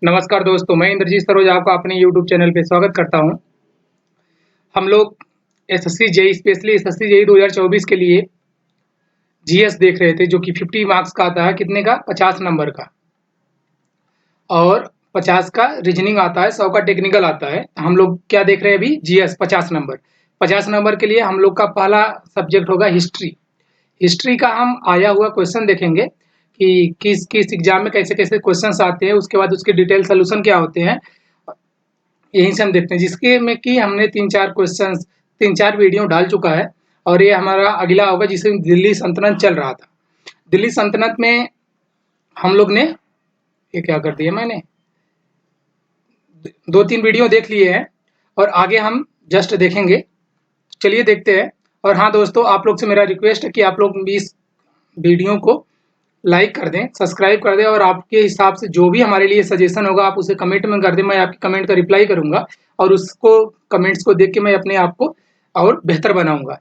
नमस्कार दोस्तों, मैं इंद्रजीत सरोज आपका अपने यूट्यूब चैनल पे स्वागत करता हूं। हम लोग SSC JEE specially SSC JEE 2024 के लिए जीएस देख रहे थे, जो कि 50 मार्क्स का आता है। कितने का? 50 नंबर का। और 50 का रीजनिंग आता है, 100 का टेक्निकल आता है। हम लोग क्या देख रहे हैं अभी? GS 50 number. 50 नंबर के लिए हम लोग का पहला सब्जेक्ट होगा हिस्ट्री। हिस्ट्री का हम आया हुआ क्वेश्चन देखेंगे कि किस किस एग्जाम में कैसे कैसे क्वेश्चंस आते हैं, उसके बाद उसके डिटेल सोल्यूशन क्या होते हैं, यहीं से हम देखते हैं। जिसके में कि हमने 3-4 वीडियो डाल चुका है और ये हमारा अगला होगा, जिसमें दिल्ली सल्तनत चल रहा था। दिल्ली सल्तनत में हम लोग ने ये क्या कर दिया, मैंने 2-3 वीडियो देख लिए हैं और आगे हम जस्ट देखेंगे। चलिए देखते हैं। और हाँ दोस्तों, आप लोग से मेरा रिक्वेस्ट है कि आप लोग इस वीडियो को लाइक कर दें, सब्सक्राइब कर दें और आपके हिसाब से जो भी हमारे लिए सजेशन होगा आप उसे कमेंट में कर दें। मैं आपके कमेंट का रिप्लाई करूंगा और उसको कमेंट्स को देख के मैं अपने आप को और बेहतर बनाऊंगा।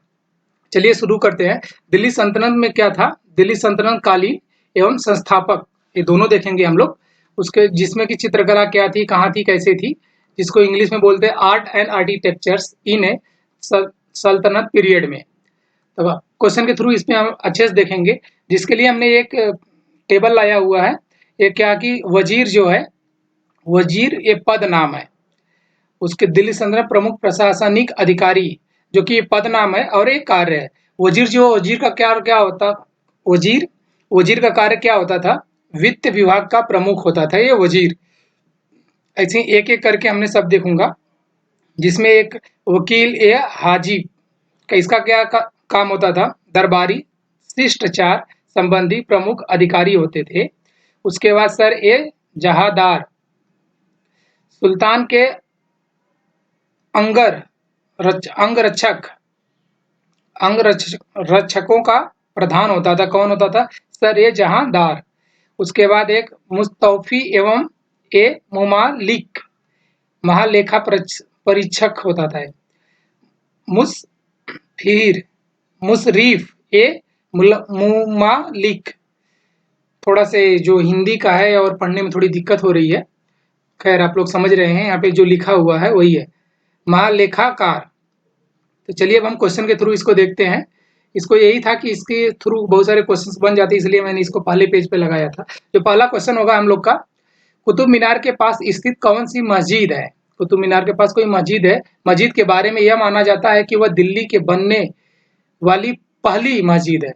चलिए शुरू करते हैं। दिल्ली सल्तनत में क्या था? दिल्ली सल्तनत कालीन एवं संस्थापक, ये दोनों देखेंगे हम लोग। उसके जिसमें की चित्रकला क्या थी, कहाँ थी, कैसे थी, जिसको इंग्लिश में बोलते हैं आर्ट एंड आर्किटेक्चर्स इन ए सल्तनत पीरियड में। तो क्वेश्चन के थ्रू इसमें हम अच्छे से देखेंगे, जिसके लिए हमने एक टेबल लाया हुआ है। ये क्या कि वजीर जो है, वजीर ये पद नाम है। उसके दिल्ली सल्तनत प्रमुख प्रशासनिक अधिकारी, जो कि ये पद नाम है और एक कार्य है। वजीर का क्या क्या होता? वजीर वजीर का कार्य क्या होता था? वित्त विभाग का प्रमुख होता था ये वजीर। ऐसे एक एक करके हमने सब देखूंगा, जिसमें एक वकील ए हाजिब का इसका क्या काम होता था? दरबारी शिष्टाचार संबंधी प्रमुख अधिकारी होते थे। उसके बाद सर ए जहादार सुल्तान के अंगरक्षकों का प्रधान होता था। कौन होता था? सर ए जहांदार। उसके बाद एक मुस्तौफी एवं ए मुमालिक महालेखा परीक्षक होता था। मुसरीफ ए मुमालिक। थोड़ा से जो हिंदी का है और पढ़ने में थोड़ी दिक्कत हो रही है, खैर आप लोग समझ रहे हैं। यहाँ पे जो लिखा हुआ है वही है, महालेखाकार। तो चलिए अब हम क्वेश्चन के थ्रू इसको देखते हैं। इसको यही था कि इसके थ्रू बहुत सारे क्वेश्चंस बन जाते, इसलिए मैंने इसको पहले पेज पे लगाया था। जो पहला क्वेश्चन होगा हम लोग का, कुतुब मीनार के पास स्थित कौन सी मस्जिद है? कुतुब मीनार के पास कोई मस्जिद है। मस्जिद के बारे में यह माना जाता है कि वह दिल्ली के बनने वाली पहली मस्जिद है।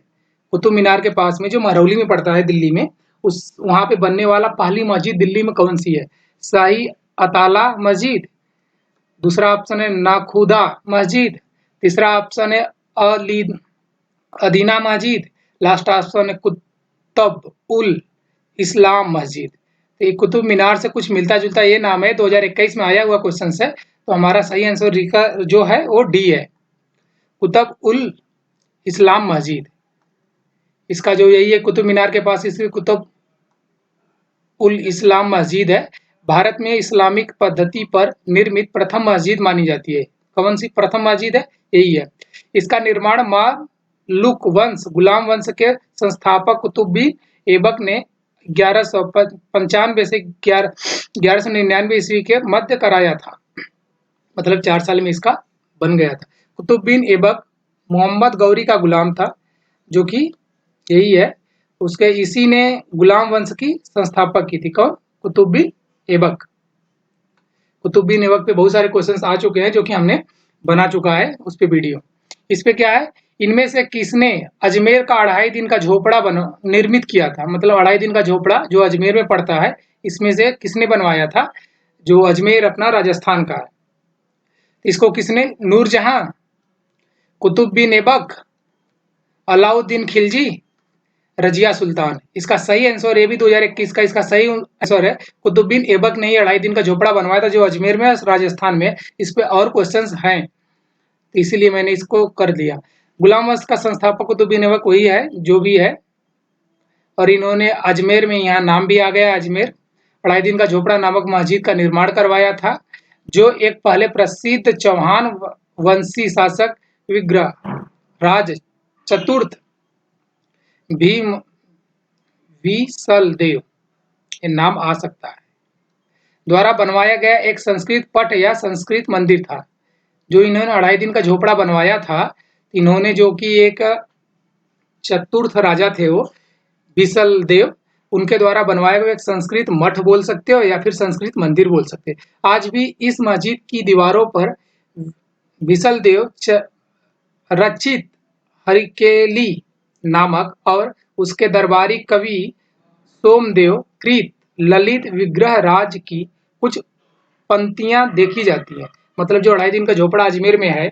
कुतुब मीनार के पास में जो महरौली में पड़ता है दिल्ली में, उस वहां पे बनने वाला पहली मस्जिद दिल्ली में कौन सी है? शाही अताला मस्जिद, दूसरा ऑप्शन है नाखुदा मस्जिद, तीसरा ऑप्शन है अदीना मस्जिद, लास्ट ऑप्शन है कुतुब उल इस्लाम मस्जिद। तो ये कुतुब मीनार से कुछ मिलता जुलता ये नाम है, 2021 में आया हुआ क्वेश्चन है। तो हमारा सही आंसर जो है वो डी है, कुतुब उल इस्लाम मस्जिद। इसका जो यही है, कुतुब मीनार के पास इसकी कुतुब उल इस्लाम मस्जिद है। भारत में इस्लामिक पद्धति पर निर्मित प्रथम मस्जिद मानी जाती है। कौन सी प्रथम मस्जिद है? यही है। इसका निर्माण मामलुक वंश, गुलाम वंश के संस्थापक कुतुबुद्दीन ऐबक ने 1195 से 1199 ईस्वी के मध्य कराया था। मतलब 4 साल में इसका बन गया था। कुतुबुद्दीन ऐबक मोहम्मद गौरी का गुलाम था, जो कि यही है। उसके इसी ने गुलाम वंश की संस्थापक की थी। कौन? कुतुबुद्दीन ऐबक। कुतुबुद्दीन ऐबक पे बहुत सारे क्वेश्चंस आ चुके हैं, जो कि हमने बना चुका है उस पे वीडियो। इस पे क्या है, इनमें से किसने अजमेर का 2.5 दिन का झोपड़ा निर्मित किया था? मतलब 2.5 दिन का झोपड़ा जो अजमेर में पड़ता है, इसमें से किसने बनवाया था? जो अजमेर अपना राजस्थान का है। इसको किसने? नूरजहां, कुतुबुद्दीन ऐबक, अलाउद्दीन खिलजी, रजिया सुल्तान। इसका सही आंसर ये भी 2021 का इसका सही आंसर है, कुतुबुद्दीन ऐबक ने 2.5 दिन का झोपड़ा बनवाया था, जो अजमेर में राजस्थान में। इस पे और क्वेश्चंस हैं, इसीलिए मैंने इसको कर दिया। गुलाम वंश का संस्थापक कुतुबुद्दीन ऐबक वही है जो भी है। और इन्होंने अजमेर में, यहाँ नाम भी आ गया अजमेर, 2.5 दिन का झोपड़ा नामक मस्जिद का निर्माण करवाया था, जो एक पहले प्रसिद्ध चौहान वंशी शासक विग्रह राज चतुर्थ भीम विसल देव, ये नाम आ सकता है। द्वारा बनवाया गया एक संस्कृत पट या संस्कृत मंदिर था। जो इन्होंने 2.5 दिन का झोपड़ा बनवाया था, इन्होंने, जो कि एक चतुर्थ राजा थे वो बिसल देव, उनके द्वारा बनवाया गया एक संस्कृत मठ बोल सकते हो या फिर संस्कृत मंदिर बोल सकते हो। आज भी इस मस्जिद की दीवारों पर बिसल देव रचित हरिकेली नामक और उसके दरबारी कवि सोमदेव कृत ललित विग्रह राज की कुछ पंक्तियां देखी जाती है। मतलब जो 2.5 दिन का झोपड़ा अजमेर में है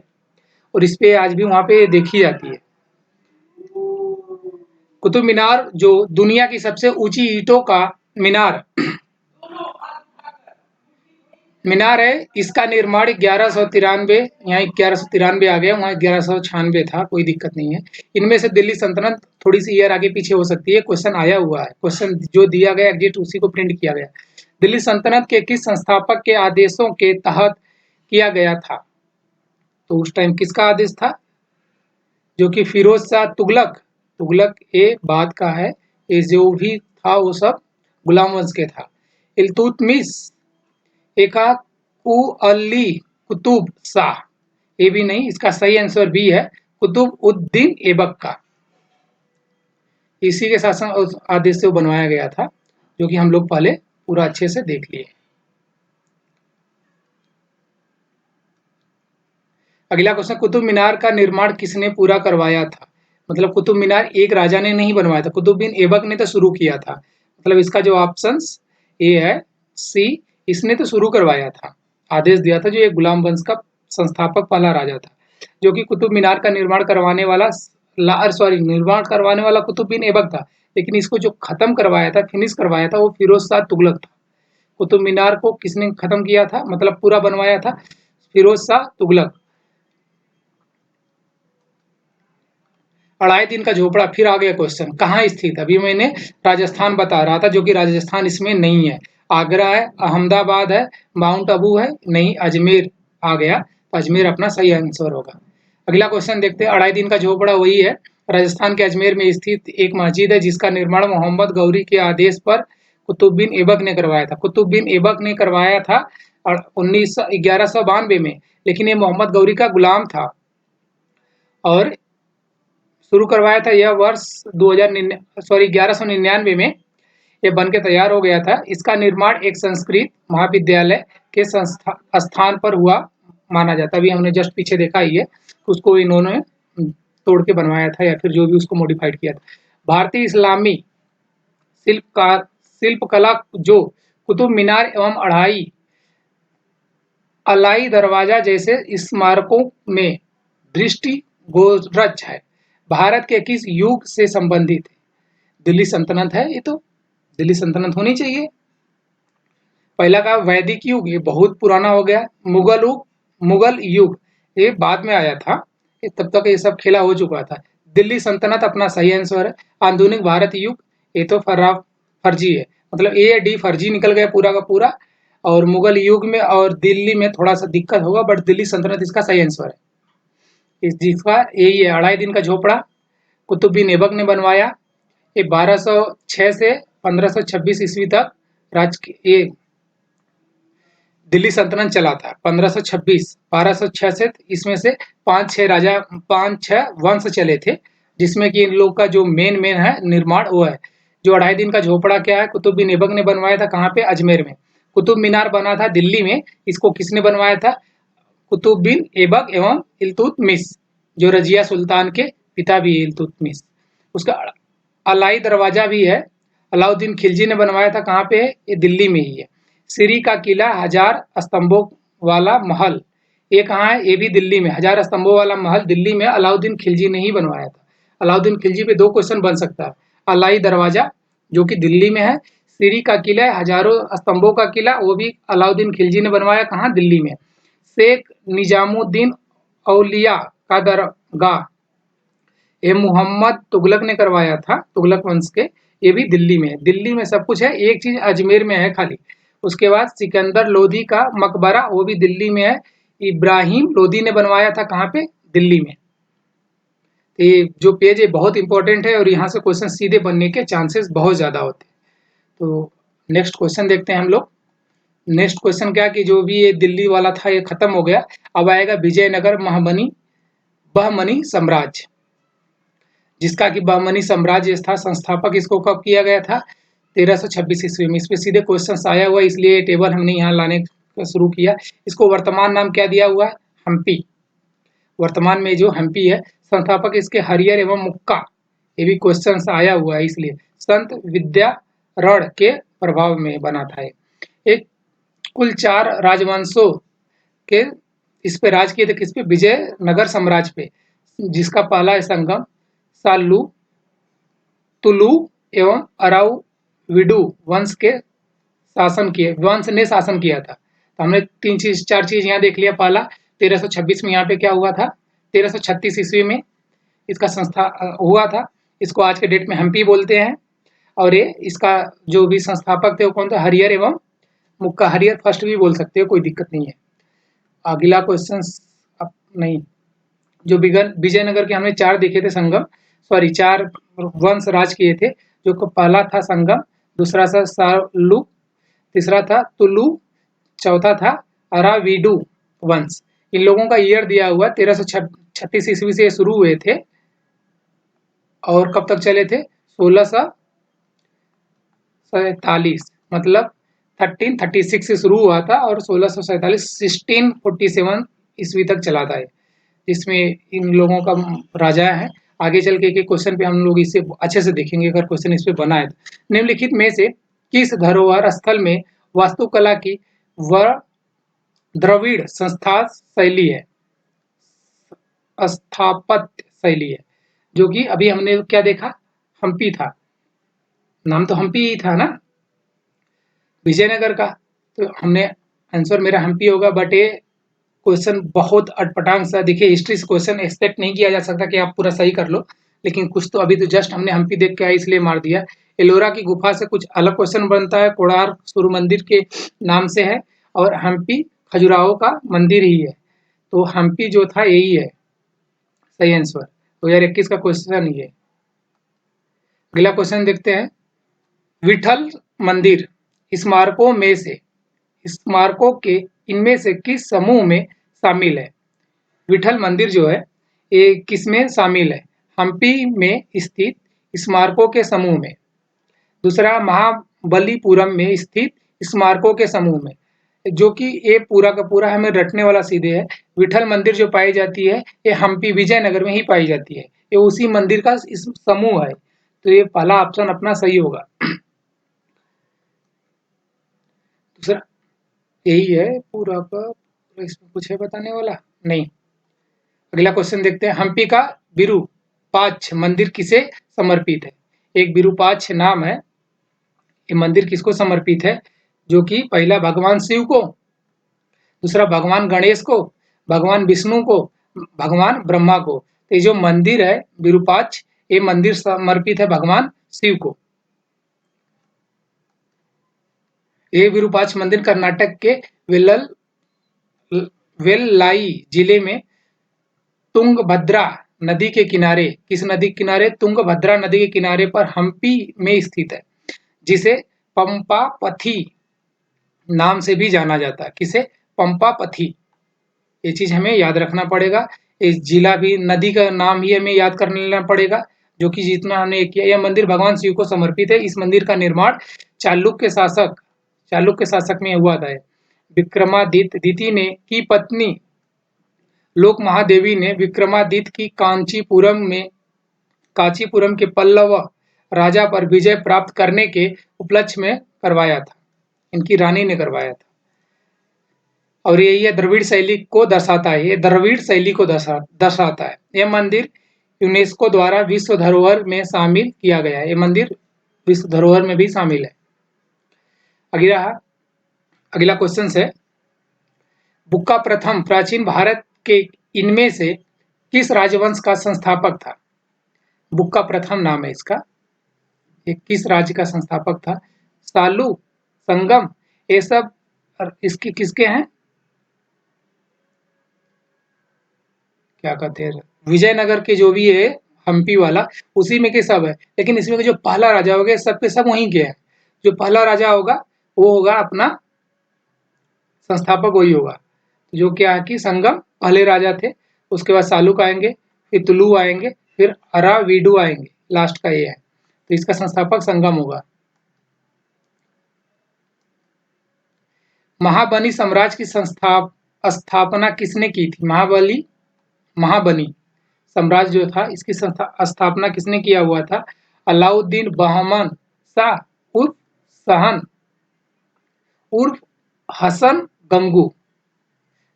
और इस पे आज भी वहां पे देखी जाती है। कुतुब मीनार जो दुनिया की सबसे ऊंची ईंटों का मीनार मीनार है, इसका निर्माण 1193, यहाँ 1193 आ गया, वहाँ 1196 था, कोई दिक्कत नहीं है। इनमें से दिल्ली सल्तनत थोड़ी सी ईयर आगे पीछे हो सकती है, क्वेश्चन आया हुआ है, क्वेश्चन जो दिया गया एग्जैक्ट उसी को प्रिंट किया गया। दिल्ली सल्तनत के किस संस्थापक के आदेशों के तहत किया गया था? तो उस टाइम किसका आदेश था? जो कि फिरोज शाह तुगलक। तुगलक ये बाद का है, ये जो भी था वो सब गुलाम वंश के था। इल्तुतमिश एका अली कुतुब शाह, ये भी नहीं, इसका सही आंसर बी है, कुतुब उद्दीन ऐबक का। इसी के शासन आदेश से वो बनवाया गया था, जो कि हम लोग पहले पूरा अच्छे से देख लिए। अगला क्वेश्चन, कुतुब मीनार का निर्माण किसने पूरा करवाया था? मतलब कुतुब मीनार एक राजा ने नहीं बनवाया था, कुतुबुद्दीन ऐबक ने तो शुरू किया था। मतलब इसका जो ऑप्शंस ए है सी, इसने तो शुरू करवाया था, आदेश दिया था, जो एक गुलाम वंश का संस्थापक पहला राजा था। जो कि कुतुब मीनार का निर्माण करवाने वाला निर्माण करवाने वाला कुतुबुद्दीन ऐबक था, लेकिन इसको जो खत्म करवाया था, फिनिश करवाया था, वो फिरोज शाह तुगलक था। कुतुब मीनार को किसने खत्म किया था, मतलब पूरा बनवाया था? फिरोज शाह तुगलक। 2.5 दिन का झोपड़ा, फिर आ गया क्वेश्चन, कहाँ स्थित? अभी मैंने राजस्थान बता रहा था, जो कि राजस्थान इसमें नहीं है। आगरा है, अहमदाबाद है, माउंट आबू है, नहीं, अजमेर आ गया, तो अजमेर अपना सही आंसर होगा। अगला क्वेश्चन देखते हैं। 2.5 दिन का झोपड़ा वही है, राजस्थान के अजमेर में स्थित एक मस्जिद है, जिसका निर्माण मोहम्मद गौरी के आदेश पर कुतुबुद्दीन ऐबक ने करवाया था। कुतुबुद्दीन ऐबक ने करवाया था 1192 में, लेकिन ये मोहम्मद गौरी का गुलाम था और शुरू करवाया था यह वर्ष 1199 में ये बन के तैयार हो गया था। इसका निर्माण एक संस्कृत महाविद्यालय के स्थान पर हुआ माना जाता है। अभी हमने जस्ट पीछे देखा ही है, उसको इन्होंने तोड़ के बनवाया था या फिर जो भी उसको मॉडिफाइड किया था। भारतीय इस्लामी शिल्पकला जो कुतुब मीनार एवं अलाई दरवाजा जैसे स्मारकों में दृष्टिगोचर है, भारत के किस युग से संबंधित है? दिल्ली सल्तनत है, ये तो दिल्ली सल्तनत होनी चाहिए। पहला का वैदिक युग, ये बहुत पुराना हो गया। मुगल युग ये बाद में आया था, तब तक ये सब खेला हो चुका था। दिल्ली सल्तनत अपना सही आंसर है। आधुनिक भारत युग, ये तो फर्जी है, मतलब ए डी फर्जी निकल गया पूरा का पूरा। और मुगल युग में और दिल्ली में थोड़ा सा दिक्कत होगा, बट दिल्ली सल्तनत इसका सही आंसर है। इस जिसका यही है 2.5 दिन का झोपड़ा कुतुबुद्दीन ऐबक ने बनवाया। ये 1206 से 1526 ईस्वी तक ये दिल्ली सल्तनत चला था। 1526 1206 से, इसमें से 5-6 वंश चले थे, जिसमें कि इन लोग का जो मेन है निर्माण वो है। जो 2.5 दिन का झोपड़ा क्या है, कुतुबुद्दीन ऐबक ने बनवाया था। कहाँ पे? अजमेर में। कुतुब मीनार बना था दिल्ली में, इसको किसने बनवाया था? कुतुबुद्दीन ऐबक एवं इल्तुतमिश, जो रजिया सुल्तान के पिता भी है इल्तुतमिश। उसका अलाई दरवाजा भी है, अलाउद्दीन खिलजी ने बनवाया था। कहाँ पे है? ये दिल्ली में ही है। सिरी का किला 1000 स्तंभों वाला महल, ये कहाँ है? ये भी दिल्ली में। 1000 स्तंभों वाला महल दिल्ली में अलाउद्दीन खिलजी ने ही बनवाया था। अलाउद्दीन खिलजी पे 2 क्वेश्चन बन सकता है। अलाई दरवाजा जो कि दिल्ली में है, सिरी का किला है, हजारों स्तंभों का किला, वो भी अलाउद्दीन खिलजी ने बनवाया। कहाँ? दिल्ली में। शेख निजामुद्दीन औलिया का दरगाह, ये मोहम्मद तुगलक ने करवाया था, तुगलक वंश के, ये भी दिल्ली में है। दिल्ली में सब कुछ है, एक चीज अजमेर में है खाली। उसके बाद सिकंदर लोधी का मकबरा, वो भी दिल्ली में है, इब्राहिम लोधी ने बनवाया था। कहाँ पे? दिल्ली में। ये जो पेज है बहुत इंपॉर्टेंट है और यहाँ से क्वेश्चन सीधे बनने के चांसेस बहुत ज्यादा होते हैं। तो नेक्स्ट क्वेश्चन देखते हैं हम लोग। नेक्स्ट क्वेश्चन क्या कि जो भी ये दिल्ली वाला था ये खत्म हो गया, अब आएगा विजयनगर बहमनी साम्राज्य, जिसका कि बहमनी साम्राज्य था संस्थापक इसको कब किया गया था 1326 ईस्वी में। इस पे सीधे क्वेश्चन आया हुआ, इसलिए टेबल हमने यहाँ लाने शुरू किया। इसको वर्तमान नाम क्या दिया हुआ है, हम्पी। वर्तमान में जो हम्पी है, संस्थापक इसके हरियर एवं मुक्का, ये भी क्वेश्चन आया हुआ है, इसलिए संत विद्यारण के प्रभाव में बना था। एक कुल 4 राजवंशों के इस पे राज किए थे, किस पे, विजयनगर साम्राज्य पे, जिसका पहला संगम सालू, तुलु एवं अराविडु वंश ने शासन किया था। तो हमने 4 चीज यहाँ देख लिया। पहला 1326 में यहाँ पे क्या हुआ था, 1336 ईस्वी में इसका संस्था हुआ था। इसको आज के डेट में हम्पी बोलते हैं। और ये इसका जो भी संस्थापक थे वो कौन था, हरियर एवं मुक्का। हरियर फर्स्ट भी बोल सकते हो, कोई दिक्कत नहीं है। अगला क्वेश्चन नहीं, जो विजयनगर के हमने 4 देखे थे संगम, 4 वंश राज किए थे, जो पहला था संगम, दूसरा था सालू, तीसरा था तुलु, चौथा था अराविडु वंश। इन लोगों का ईयर दिया हुआ 1336 ईस्वी से शुरू हुए थे और कब तक चले थे, 1647, मतलब 1336 से शुरू हुआ था और 1647 ईस्वी तक चला था, जिसमें इन लोगों का राजा है। आगे चल के एक क्वेश्चन पे हम लोग इसे अच्छे से देखेंगे, अगर क्वेश्चन इस पे बना है। निम्नलिखित में से किस धरोहर स्थल में वास्तुकला की द्रविड़ स्थापत्य शैली है, जो कि अभी हमने क्या देखा, हम्पी था, नाम तो हम्पी ही था ना विजयनगर का, तो हमने आंसर मेरा हम्पी होगा। बट ये क्वेश्चन बहुत अटपटांग सा, देखिए हिस्ट्री से क्वेश्चन एक्सपेक्ट नहीं किया जा सकता कि आप पूरा सही कर लो, लेकिन कुछ तो अभी तो जस्ट हमने हम्पी देख के आए इसलिए मार दिया। एलोरा की गुफा से कुछ अलग क्वेश्चन बनता है, कोणार्क सूर्य मंदिर के नाम से है, और हम्पी खजुराहो का मंदिर ही है, तो हम्पी जो था यही है सही आंसर। 2021 का क्वेश्चन ये। अगला क्वेश्चन देखते हैं, विठल मंदिर स्मारकों के इनमें से किस समूह में शामिल है। विठल मंदिर जो है ये किसमें शामिल है, हम्पी में स्थित स्मारकों के समूह में। दूसरा, महाबलीपुरम में स्थित स्मारकों के समूह में, जो कि ये पूरा का पूरा हमें रटने वाला सीधे है। विठल मंदिर जो पाई जाती है ये हम्पी विजयनगर में ही पाई जाती है, ये उसी मंदिर का समूह है, तो ये पहला ऑप्शन अपना सही होगा। दूसरा यही है पूरा का, इसमें कुछ है बताने वाला नहीं। अगला क्वेश्चन देखते हैं, हम्पी का विरूपाक्ष मंदिर किसे समर्पित है। एक विरूपाक्ष नाम है, ये मंदिर किसको समर्पित है, जो कि पहला भगवान शिव को, दूसरा भगवान गणेश को, भगवान विष्णु को, भगवान ब्रह्मा को। तो ये जो मंदिर है विरूपाक्ष, ये मंदिर समर्पित है भगवान शिव को। ये विरूपाक्ष मंदिर कर्नाटक के वेल्लाई जिले में तुंगभद्रा नदी के किनारे, किस नदी के किनारे, तुंगभद्रा नदी के किनारे पर हम्पी में स्थित है, जिसे पंपापथी नाम से भी जाना जाता है। किसे, पंपापथी, ये चीज हमें याद रखना पड़ेगा। इस जिला भी नदी का नाम ही हमें याद कर लेना पड़ेगा, जो कि जितना हमने किया। यह मंदिर भगवान शिव को समर्पित है। इस मंदिर का निर्माण चालुक्य शासक में हुआ था। विक्रमादित्य ने की पत्नी लोक महादेवी ने विक्रमादित्य की कांचीपुरम के पल्लव राजा पर विजय प्राप्त करने के उपलक्ष्य में करवाया था, इनकी रानी ने करवाया था। और ये द्रविड़ शैली को दर्शाता है, ये द्रविड़ शैली को दर्शाता है। यह मंदिर यूनेस्को द्वारा विश्व धरोहर में शामिल किया गया है, ये मंदिर विश्व धरोहर में भी शामिल है। अगला क्वेश्चन है, बुक्का प्रथम प्राचीन भारत के इनमें से किस राजवंश का संस्थापक था। बुक्का प्रथम नाम है इसका, ये किस राज्य का संस्थापक था। सालू, संगम, ये सब इसके किसके हैं, क्या कहते हैं, विजयनगर के जो भी है हम्पी वाला, उसी में के सब है। लेकिन इसमें जो पहला राजा हो गया, सब के सब वहीं के हैं। जो पहला राजा होगा वो होगा अपना संस्थापक वही होगा, जो क्या है कि संगम पहले राजा थे, उसके बाद सालुक आएंगे, फिर तुलु आएंगे, फिर अराविडु आएंगे, लास्ट का ये है, तो इसका संस्थापक संगम होगा। महाबनी साम्राज्य की स्थापना किसने की थी? महाबनी साम्राज्य जो था इसकी स्थापना किसने किया हुआ था? अलाउद्दीन बहमन शाह उर्फ सहन उर्फ हसन गंगू।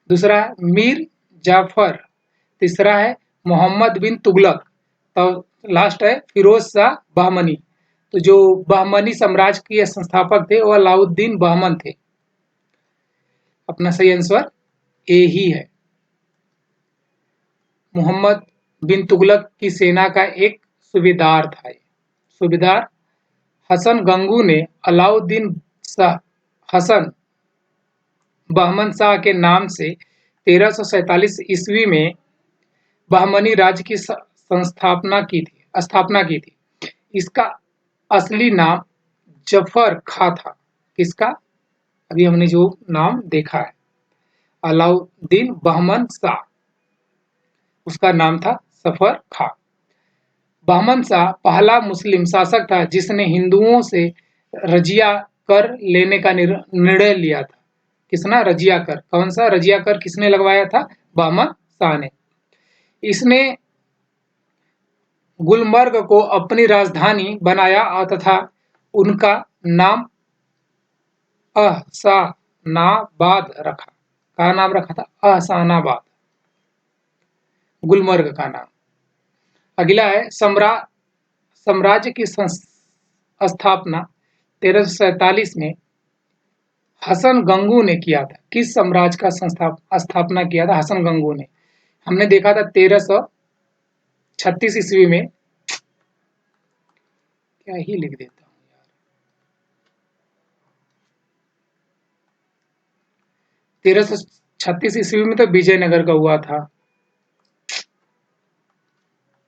दूसरा है मीर जाफर। तीसरा है मोहम्मद बिन तुगलक। तो लास्ट है फिरोज शाह बहमनी। तो जो बहमनी साम्राज्य के संस्थापक थे वो अलाउद्दीन बहमन थे। अपना सही आंसर ए ही है। मोहम्मद बिन तुगलक की सेना का एक सूबेदार था। सूबेदार हसन गंगू ने अलाउद्दीन शाह हसन बहमन शाह के नाम से 1347 ईस्वी में बहमनी राज्य की स्थापना की थी। इसका असली नाम जफर खां था। किसका? अभी हमने जो नाम देखा है अलाउद्दीन बहमन शाह, उसका नाम था जफर खां। बहमन शाह पहला मुस्लिम शासक था जिसने हिंदुओं से रजिया कर लेने का निर्णय लिया था। किसना? रजिया कर। कौन सा रजिया कर किसने लगवाया था? बहमन शाह ने। इसने गुलमर्ग को अपनी राजधानी बनाया तथा उनका नाम अहसानाबाद रखा। क्या नाम रखा था? अहसानाबाद, गुलमर्ग का नाम। अगला है साम्राज्य की स्थापना 1347 में हसन गंगू ने किया था। किस साम्राज्य का स्थापना किया था? हसन गंगू ने। हमने देखा था 1336 ईस्वी में। क्या ही लिख देता हूँ यार। 1336 ईस्वी में तो विजयनगर का हुआ था।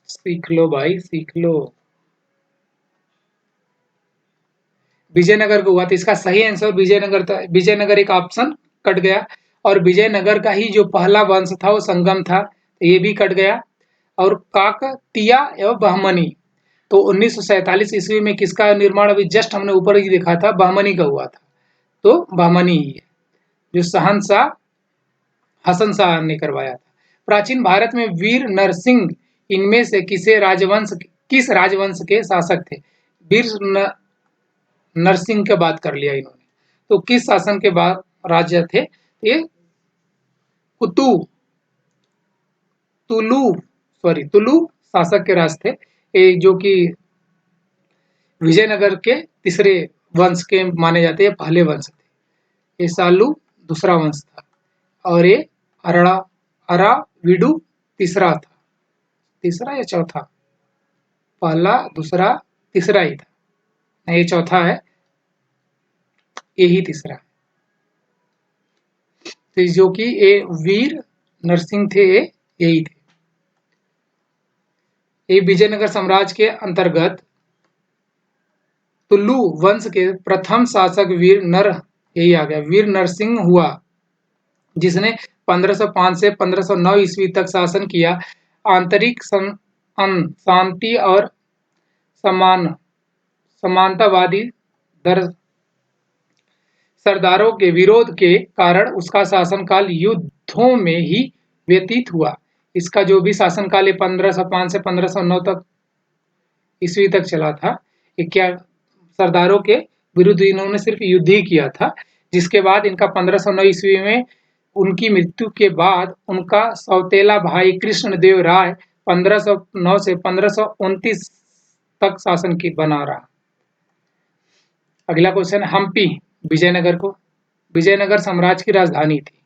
सीख लो भाई, सीख लो। विजयनगर को हुआ था। इसका सही आंसर विजयनगर था। विजयनगर एक ऑप्शन कट गया और विजयनगर का ही जो पहला वंश था वो संगम था, तो ये भी कट गया। और काकतीय एवं बहमनी, तो 1947 ईस्वी में किसका निर्माण? अभी जस्ट हमने ऊपर ही देखा था, बहमनी का हुआ था। तो बहमनी ही है जो शहंशाह हसन शाह ने करवाया था। प्राचीन भारत में वीर नरसिंह इनमें से किस राजवंश के शासक थे? वीर नरसिंह के बात कर लिया इन्होंने, तो किस शासन के बाद राज्य थे? ये तुलु शासक के राज थे, जो कि विजयनगर के तीसरे वंश के माने जाते हैं, पहले वंश थे। ये सालू दूसरा वंश था और ये अराविडु तीसरा था। तीसरा या चौथा? पहला, दूसरा, तीसरा ही था। नहीं, ये चौथा है, यही तीसरा है। तो जो कि ये वीर नरसिंह थे, यही थे। ये विजयनगर साम्राज्य के अंतर्गत तुलु वंश के प्रथम शासक यही आ गया, वीर नरसिंह हुआ, जिसने 1505 से 1509 ईस्वी तक शासन किया। आंतरिक शांति और समानतावादी सरदारों के विरोध के कारण उसका शासनकाल युद्धों में ही व्यतीत हुआ। इसका जो भी शासनकाल 1505 से 1509 तक ईस्वी तक चला था, ये क्या सरदारों के विरुद्ध इन्होंने सिर्फ युद्ध ही किया था। जिसके बाद इनका 1509 ईस्वी में उनकी मृत्यु के बाद उनका सौतेला भाई कृष्णदेव राय 1509 से 1529 तक शासन की बना रहा। अगला क्वेश्चन, हम्पी विजयनगर साम्राज्य की राजधानी थी।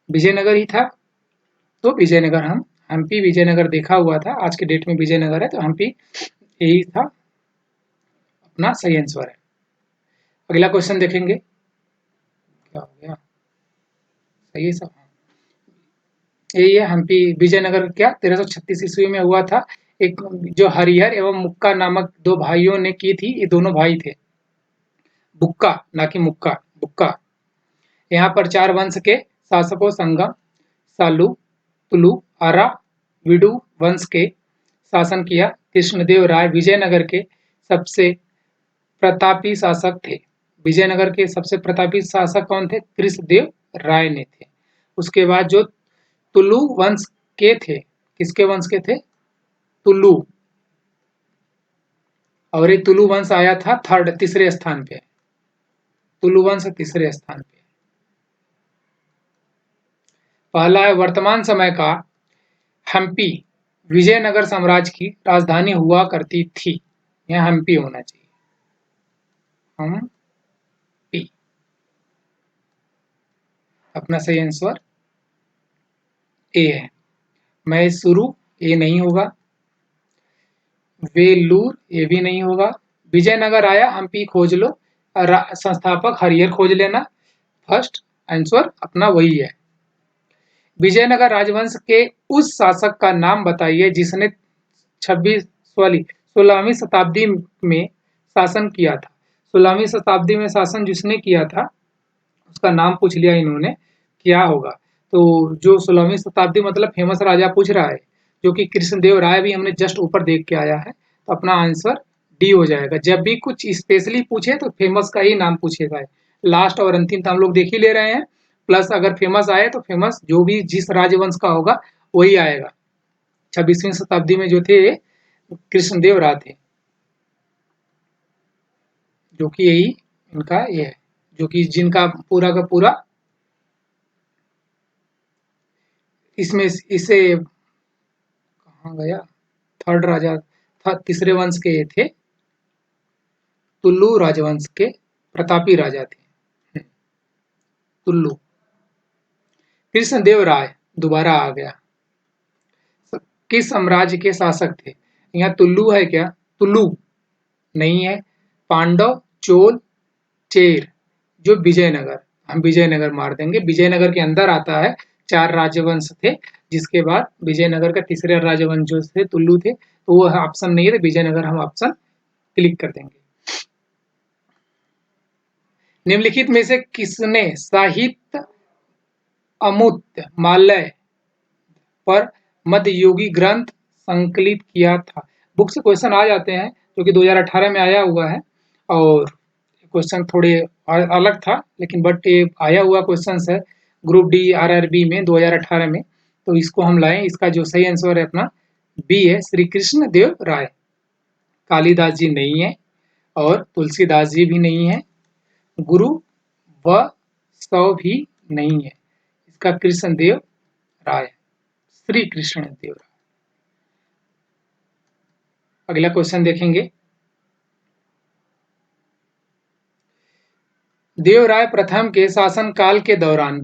विजयनगर ही था, तो विजयनगर हम्पी विजयनगर देखा हुआ था। आज के डेट में विजयनगर है, तो हम्पी यही था, अपना सही आंसर है। अगला क्वेश्चन देखेंगे, क्या हो गया, सही है सब। यही है हम्पी विजयनगर, क्या 1336 ईस्वी में हुआ था। एक जो हरिहर एवं मुक्का नामक दो भाइयों ने की थी। ये दोनों भाई थे, बुक्का ना कि मुक्का, बुक्का। यहाँ पर 4 वंश के शासकों संगम, सालू, तुलु, आरा, विडु वंश के शासन किया। कृष्णदेव राय विजयनगर के सबसे प्रतापी शासक थे। विजयनगर के सबसे प्रतापी शासक कौन थे? कृष्णदेव राय ने थे। उसके बाद जो तुलु वंश के थे, किसके वंश के थे? तुलु। और ये तुलु वंश आया था तीसरे स्थान पे। तुलु वंश तीसरे स्थान पे। पहला है वर्तमान समय का हम्पी विजयनगर साम्राज्य की राजधानी हुआ करती थी। यहाँ हम्पी होना चाहिए, हम्पी। अपना सही आंसर ए है। मैसूरू ये नहीं होगा। वेलूर ये भी नहीं होगा। विजयनगर आया, हम्पी खोज लो। संस्थापक हरिहर खोज लेना। फर्स्ट आंसर अपना वही है। विजयनगर राजवंश के उस शासक का नाम बताइए जिसने 16वीं शताब्दी में शासन किया था। 16वीं शताब्दी में शासन जिसने किया था उसका नाम पूछ लिया इन्होंने, क्या होगा? तो जो 16वीं शताब्दी मतलब फेमस राजा पूछ रहा है, जो कि कृष्णदेव राय भी हमने जस्ट ऊपर देख के आया है, तो अपना आंसर डी हो जाएगा। जब भी कुछ स्पेशली पूछे तो फेमस का ही नाम पूछेगा। लास्ट और अंतिम तो हम लोग देख ही ले रहे हैं, प्लस अगर फेमस आए तो फेमस जो भी जिस राजवंश का होगा वही आएगा। 26वीं शताब्दी में जो थे कृष्णदेव राय थे, जो कि यही इनका ये है, जो कि जिनका पूरा का पूरा इसमें इसे कहाँ गया, थर्ड राजा था, तीसरे वंश के थे, तुल्लु राजवंश के प्रतापी राजा थे तुल्लु। कृष्णदेव राय दोबारा आ गया। किस साम्राज्य के शासक थे? यहाँ तुल्लु है क्या? तुलु नहीं है। पांडव, चोल, चेर, जो विजयनगर, हम विजयनगर मार देंगे। विजयनगर के अंदर आता है, 4 राजवंश थे, जिसके बाद विजयनगर का तीसरे राजवंश जो थे तुल्लु थे, तो वो ऑप्शन नहीं है, तो विजयनगर हम ऑप्शन क्लिक कर देंगे। निम्नलिखित में से किसने साहित्य अमूर्त माल्य पर मध्ययुगी ग्रंथ संकलित किया था? बुक से क्वेश्चन आ जाते हैं, जो कि 2018 में आया हुआ है, और क्वेश्चन थोड़े अलग था, लेकिन बट ये आया हुआ क्वेश्चन है ग्रुप डी आरआरबी में 2018 में, तो इसको हम लाएं। इसका जो सही आंसर है अपना बी है, श्री कृष्ण देव राय। कालिदास जी नहीं है और तुलसीदास जी भी नहीं है, गुरु व सौ भी नहीं है। इसका कृष्ण देव राय, श्री कृष्ण देव राय। अगला क्वेश्चन देखेंगे। देवराय प्रथम के शासनकाल के दौरान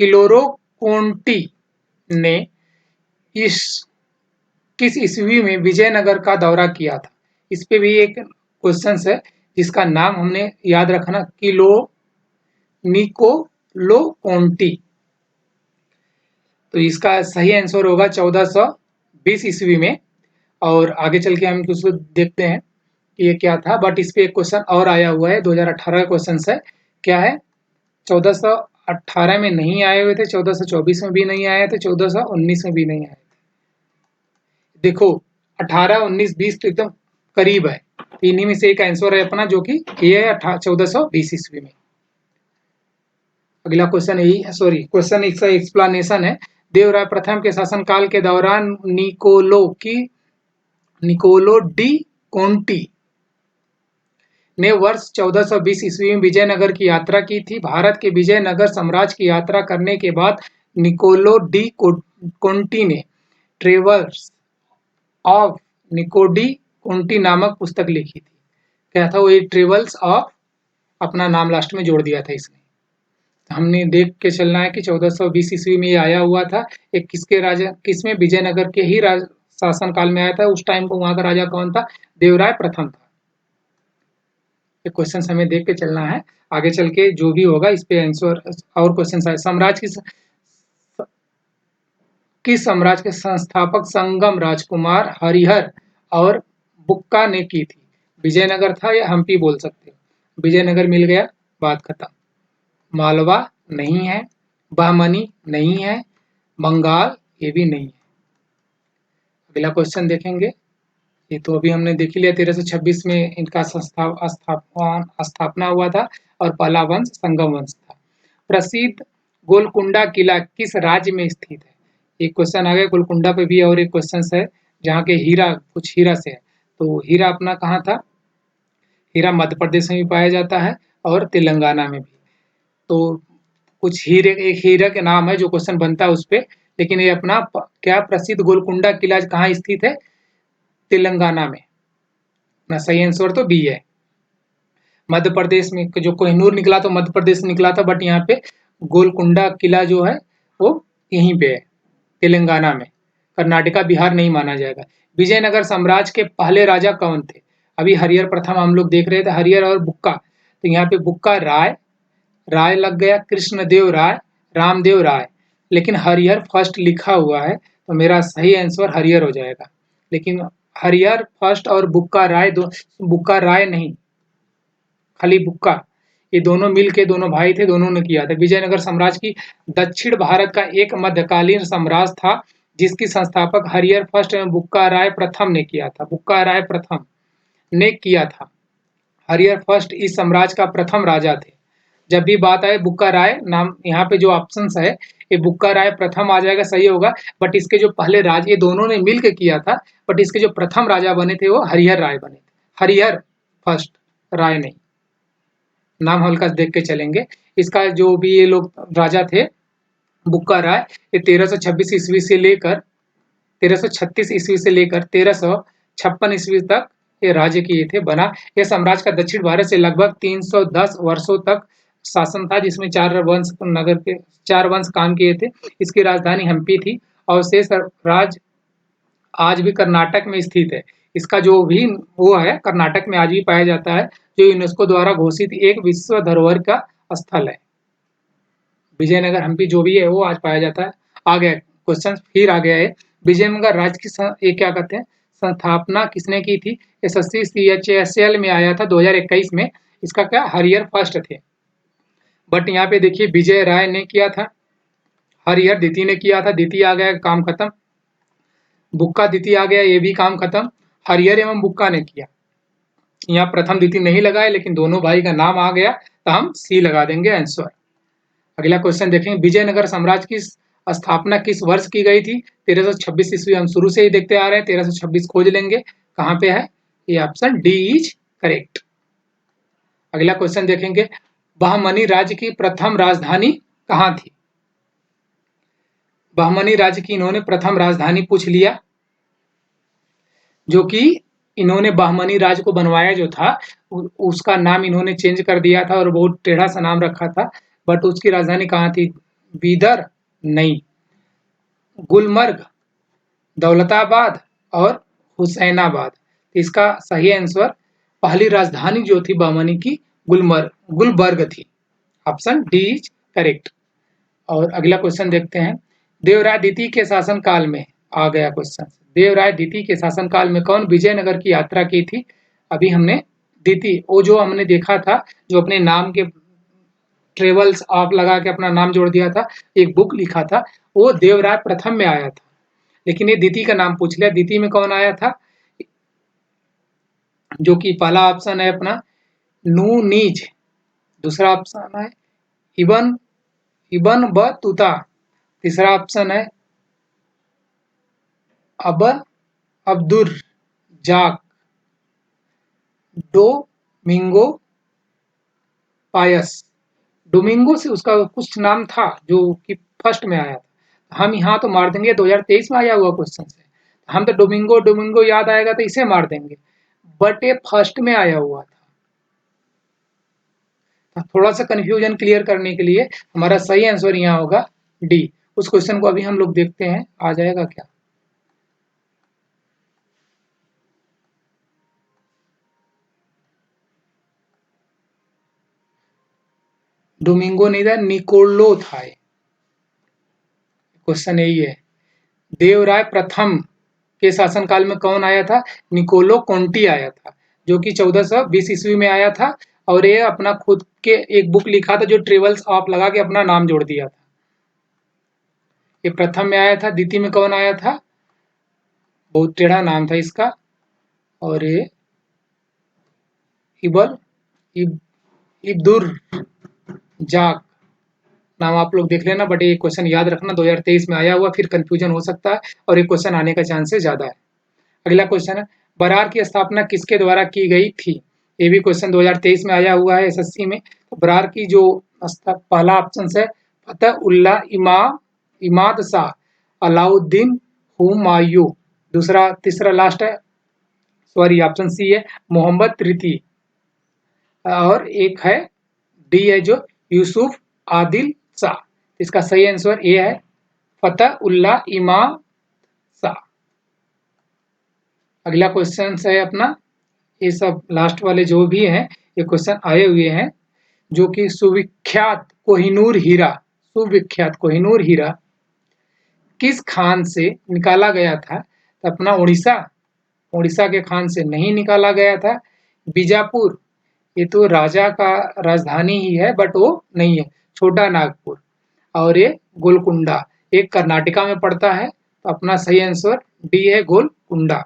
किलोरोकोंटी ने किस ईस्वी में विजयनगर का दौरा किया था? इस पे भी एक क्वेश्चन है, जिसका नाम हमने याद रखना, निकोलोकोंटी। तो इसका सही आंसर होगा 1420 ईस्वी में। और आगे चल के हम उसको देखते हैं कि ये क्या था, बट इस पे एक क्वेश्चन और आया हुआ है, 2018 का क्वेश्चन है। क्या है? 1418 में नहीं आए हुए थे, 1424 में भी नहीं आए थे, 1419 में भी नहीं आए थे। देखो 18, 19, 20 तो एकदम करीब है, इन्हीं में से एक आंसर है अपना, जो कि ये है 1420 ईस्वी में। अगला क्वेश्चन यही है, सॉरी क्वेश्चन इसका एक्सप्लेनेशन है। देवराय प्रथम के शासनकाल के दौरान निकोलो डी कोंटी ने वर्ष 1420 ईस्वी में विजयनगर की यात्रा की थी। भारत के विजयनगर साम्राज्य की यात्रा करने के बाद निकोलो डी कोंटी ने ट्रेवल्स ऑफ निकोडी कोंटी नामक पुस्तक लिखी थी। क्या था वो? ये ट्रेवल्स ऑफ, अपना नाम लास्ट में जोड़ दिया था इसने। हमने देख के चलना है कि 1420 ईस्वी में ये आया हुआ था। एक किसके राजा, किसमें? विजयनगर के ही शासन काल में आया था। उस टाइम को वहां का राजा कौन था? देवराय प्रथम था। ये क्वेश्चन हमें देख के चलना है। आगे चल के जो भी होगा इस पे आंसर और क्वेश्चन आए। साम्राज्य किस साम्राज्य के संस्थापक संगम राजकुमार हरिहर और बुक्का ने की थी? विजयनगर था या हम्पी बोल सकते हो। विजयनगर मिल गया, बात खत्म। मालवा नहीं है, बहमनी नहीं है, बंगाल ये भी नहीं है। अगला क्वेश्चन देखेंगे। ये तो अभी हमने देख ही लिया, 1326 में इनका स्थापना हुआ था और पहला वंश संगम वंश था। प्रसिद्ध गोलकुंडा किला किस राज्य में स्थित है? एक क्वेश्चन आ गया गोलकुंडा पे भी, और एक क्वेश्चन है जहाँ के हीरा, कुछ हीरा से है। तो हीरा अपना कहाँ था? हीरा मध्य प्रदेश में भी पाया जाता है और तेलंगाना में भी। तो कुछ हीरे, एक हीरा के नाम है जो क्वेश्चन बनता है उस पे, लेकिन ये अपना क्या प्रसिद्ध गोलकुंडा किला कहाँ स्थित है? तेलंगाना में। ना सही आंसर तो बी है। मध्य प्रदेश में जो कोहिनूर निकला तो मध्य प्रदेश से निकला था, बट यहाँ पे गोलकुंडा किला जो है वो यहीं पे है, तेलंगाना में। कर्नाटका बिहार नहीं माना जाएगा। विजयनगर साम्राज्य के पहले राजा कौन थे? अभी हरिहर प्रथम हम लोग देख रहे थे, हरिहर और बुक्का। तो यहाँ पे बुक्का राय, राय लग गया, कृष्णदेव राय, रामदेव राय, लेकिन हरिहर फर्स्ट लिखा हुआ है तो मेरा सही आंसर हरिहर हो जाएगा। लेकिन हरिहर फर्स्ट और बुक्का राय बुक्का राय नहीं, खाली बुक्का, ये दोनों मिल के, दोनों भाई थे, दोनों ने किया था। विजयनगर साम्राज्य की दक्षिण भारत का एक मध्यकालीन साम्राज्य था जिसकी संस्थापक हरिहर फर्स्ट एवं बुक्का राय प्रथम ने किया था। बुक्का राय प्रथम ने किया था। हरिहर फर्स्ट इस साम्राज्य का प्रथम राजा थे। जब भी बात आए बुक्का राय नाम, यहाँ पे जो ऑप्शंस है ये बुक्का राय प्रथम आ जाएगा, सही होगा। बट इसके जो पहले राज, ये दोनों ने मिल के किया था, बट इसके जो प्रथम राजा बने थे वो हरिहर राय बने थे, हरिहर फर्स्ट, राय नहीं। नाम हल्का देख के चलेंगे। इसका जो भी ये लोग राजा थे बुक्का राय, ये 1326 ईस्वी से लेकर 1336 ईस्वी से लेकर 1356 ईस्वी तक ये राज्य किए थे, बना। यह साम्राज्य का दक्षिण भारत से लगभग 310 वर्षों तक शासन था, जिसमें चार वंश काम किए थे। इसकी राजधानी हम्पी थी और शेष राज आज भी कर्नाटक में स्थित है। इसका जो भी वो है कर्नाटक में आज भी पाया जाता है, जो यूनेस्को द्वारा घोषित एक विश्व धरोहर का स्थल है। विजयनगर हम्पी जो भी है वो आज पाया जाता है। आ गया क्वेश्चन, फिर आ गया है विजयनगर राज्य की ये क्या कहते हैं, संस्थापना किसने की थी? एसएससी CHSL में आया था 2021 में। इसका क्या, हरिहर फर्स्ट थे। बट यहाँ पे देखिए विजय राय ने किया था, हरिहर द्वितीय ने किया था, द्वितीय आ गया, काम खत्म। बुक्का द्वितीय आ गया, ये भी काम खत्म। हरिहर एवं बुक्का ने किया। यहाँ प्रथम द्वितीय नहीं लगाए, लेकिन दोनों भाई का नाम आ गया तो हम सी लगा देंगे आंसर। अगला क्वेश्चन देखेंगे, विजयनगर साम्राज्य की स्थापना किस वर्ष की गई थी? 1326 ईस्वी। हम शुरू से ही देखते आ रहे हैं, 1326 खोज लेंगे कहाँ पे है, ये ऑप्शन डी इज करेक्ट। अगला क्वेश्चन देखेंगे, बहमनी राज्य की प्रथम राजधानी कहाँ थी? बहमनी राज्य की इन्होंने प्रथम राजधानी पूछ लिया, जो कि इन्होंने बहमनी राज्य को बनवाया जो था उसका नाम इन्होंने चेंज कर दिया था और बहुत टेढ़ा सा नाम रखा था। बट उसकी राजधानी कहाँ थी? बीदर नहीं, गुलमर्ग, दौलताबाद और हुसैनाबाद। इसका सही आंसर, पहली राजधानी जो थी बहमनी की गुलबर्ग थी। Option D is correct. और अगला क्वेश्चन देखते हैं, देवराय द्वितीय के शासन काल में, आ गया क्वेश्चन, देवराय द्वितीय के शासन काल में कौन विजयनगर की यात्रा की थी? अभी हमने द्वितीय, वो जो हमने देखा था, जो अपने नाम के ट्रेवल्स आप लगा के अपना नाम जोड़ दिया था, एक बुक लिखा था, वो देवराय प्रथम में आया था। लेकिन ये द्वितीय का नाम पूछ लिया, द्वितीय में कौन आया था? जो कि पहला ऑप्शन है अपना नूनीज, दूसरा ऑप्शन है इबन इबन बतूता, तीसरा ऑप्शन है अबर अब्दुर जाक, डोमिंगो पायस। डोमिंगो से उसका कुछ नाम था जो कि फर्स्ट में आया था। हम यहाँ तो मार देंगे 2023 में आया हुआ क्वेश्चन से, हम तो डोमिंगो डोमिंगो याद आएगा तो इसे मार देंगे, बट ये फर्स्ट में आया हुआ था। थोड़ा सा कंफ्यूजन क्लियर करने के लिए हमारा सही आंसर यहाँ होगा डी। उस क्वेश्चन को अभी हम लोग देखते हैं, आ जाएगा क्या। डोमिंगो नहीं था, निकोलो था। क्वेश्चन यही है, देवराय प्रथम के शासनकाल में कौन आया था? निकोलो कोंटी आया था, जो कि 1420 ईस्वी में आया था, और ये अपना खुद के एक बुक लिखा था जो ट्रेवल्स ऑफ लगा के अपना नाम जोड़ दिया था। ये प्रथम में आया था। द्वितीय में कौन आया था? बहुत टेढ़ा नाम था इसका, और ये इब्दुर जाक नाम आप लोग देख लेना, बट ये क्वेश्चन याद रखना 2023 में आया हुआ, फिर कंफ्यूजन हो सकता है और ये क्वेश्चन आने का चांसेस ज्यादा है। अगला क्वेश्चन है, बरार की स्थापना किसके द्वारा की गई थी? ये भी क्वेश्चन 2023 में आया हुआ है एसएससी में। तो बरार की जो पहला ऑप्शन है फतेह उल्ला इमाद शाह अलाउद्दीन हुमायूं। दूसरा तीसरा लास्ट है, सॉरी ऑप्शन सी है मोहम्मद तृतीय, और एक है डी है जो यूसुफ आदिल शाह। इसका सही आंसर ये है फतेह उल्ला इमाम शाह। अगला क्वेश्चन है अपना, ये सब लास्ट वाले जो भी हैं ये क्वेश्चन आए हुए हैं, जो कि सुविख्यात कोहिनूर हीरा किस खान से निकाला गया था? तो अपना उड़ीसा के खान से नहीं निकाला गया था। बीजापुर, ये तो राजा का राजधानी ही है बट वो नहीं है, छोटा नागपुर। और ये गोलकुंडा, एक कर्नाटका में पड़ता है। तो अपना सही आंसर डी है गोलकुंडा।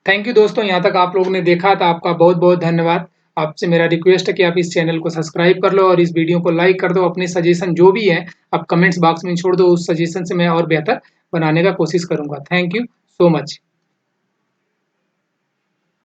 थैंक यू दोस्तों, यहाँ तक आप लोगों ने देखा था, आपका बहुत बहुत धन्यवाद। आपसे मेरा रिक्वेस्ट है कि आप इस चैनल को सब्सक्राइब कर लो और इस वीडियो को लाइक कर दो। अपने सजेशन जो भी है आप कमेंट्स बॉक्स में छोड़ दो, उस सजेशन से मैं और बेहतर बनाने का कोशिश करूंगा। Thank you so much.